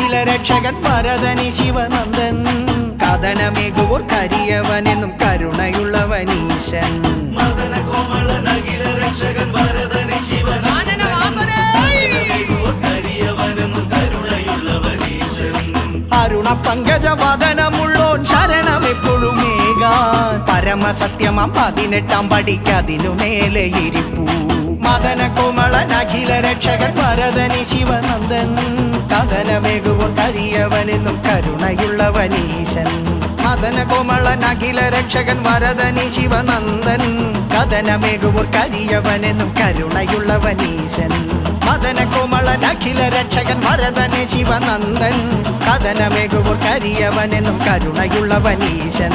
അഖില രക്ഷകൻ ഭരതനി ശിവനന്ദൻ കഥനമേകുവോർ കരിയവനെന്നും കരുണയുള്ളവനീശൻ മദന കോമളൻ അഖില രക്ഷകൻ ഭരതനി ശിവനന്ദൻ കരിയവനെന്നും കരുണയുള്ളവനീശൻ അരുണ പങ്കജവദനമുള്ളോൻ ശരണമെപ്പോഴുമേകാൻ പരമസത്യമാം 18 പടിക്കതിനു മേലെ ഇരിപ്പൂ മദന കോമളൻ അഖില രക്ഷകൻ ഭരതനി ശിവനന്ദൻ കഥനമേകുവോൻ കരിയവനെന്നും കരുണയുള്ളവനീശൻ മദന കോമളൻ അഖില രക്ഷകൻ ഭരതനി ശിവനന്ദൻ കഥനമേകുവോർ കരിയവനെന്നും കരുണയുള്ളവനീശൻ മദന കോമളൻ അഖില രക്ഷകൻ ഭരതനി ശിവനന്ദൻ കഥനമേകുവോർ കരിയവനെന്നും കരുണയുള്ളവനീശൻ